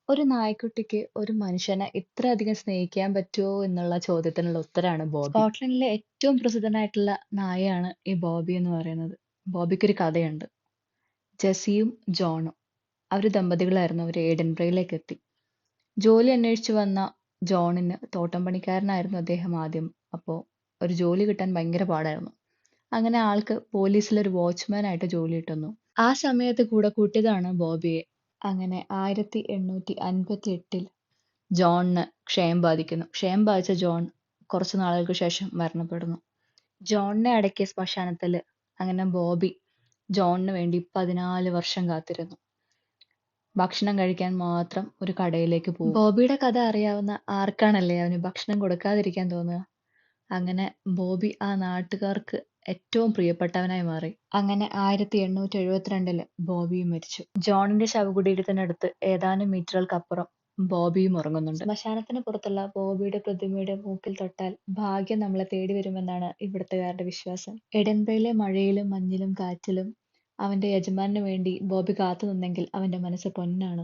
ഒരു നായ്ക്കുട്ടിക്ക് ഒരു മനുഷ്യനെ ഇത്രയധികം സ്നേഹിക്കാൻ പറ്റുമോ എന്നുള്ള ചോദ്യത്തിനുള്ള ഉത്തരാണ് ബോബി. സ്കോട്ട്ലൻഡിലെ ഏറ്റവും പ്രസിദ്ധനായിട്ടുള്ള നായയാണ് ഈ ബോബി എന്ന് പറയുന്നത്. ബോബിക്കൊരു കഥയുണ്ട്. ജെസ്സിയും ജോണും അവർ ദമ്പതികളായിരുന്നു. അവർ ഏഡൻബ്രയിലേക്ക് എത്തി. ജോലി അന്വേഷിച്ചു വന്ന ജോണിന് തോട്ടം പണിക്കാരനായിരുന്നു അദ്ദേഹം ആദ്യം. അപ്പോൾ ഒരു ജോലി കിട്ടാൻ ഭയങ്കര പാടായിരുന്നു. അങ്ങനെ ആൾക്ക് പോലീസിലൊരു വാച്ച്മാനായിട്ട് ജോലി കിട്ടുന്നു. ആ സമയത്ത് കൂടെ കൂട്ടിയതാണ് ബോബിയെ. അങ്ങനെ 1858 ജോണിന് ക്ഷയം ബാധിക്കുന്നു. ക്ഷയം ബാധിച്ച ജോൺ കുറച്ചു നാളുകൾക്ക് ശേഷം മരണപ്പെടുന്നു. ജോണിനെ അടക്കിയ ശ്മശാനത്തിൽ അങ്ങനെ ബോബി ജോണിന് വേണ്ടി 14 വർഷം കാത്തിരുന്നു. ഭക്ഷണം കഴിക്കാൻ മാത്രം ഒരു കടയിലേക്ക് പോകും. ബോബിയുടെ കഥ അറിയാവുന്ന ആർക്കാണല്ലേ അവന് ഭക്ഷണം കൊടുക്കാതിരിക്കാൻ തോന്നുക? അങ്ങനെ ബോബി ആ നാട്ടുകാർക്ക് ഏറ്റവും പ്രിയപ്പെട്ടവനായി മാറി. അങ്ങനെ 1872 ബോബിയും മരിച്ചു. ജോണിന്റെ ശവകുടീരത്തിനടുത്ത് ഏതാനും മീറ്ററുകൾക്കപ്പുറം ബോബിയും ഉറങ്ങുന്നുണ്ട്. ശ്മശാനത്തിന് പുറത്തുള്ള ബോബിയുടെ പ്രതിമയുടെ മൂക്കിൽ തൊട്ടാൽ ഭാഗ്യം നമ്മളെ തേടി വരുമെന്നാണ് ഇവിടുത്തുകാരുടെ വിശ്വാസം. എഡൻബറയിലെ മഴയിലും മഞ്ഞിലും കാറ്റിലും അവന്റെ യജമാനു വേണ്ടി ബോബി കാത്തു നിന്നെങ്കിൽ അവന്റെ മനസ്സ് പൊന്നാണ്.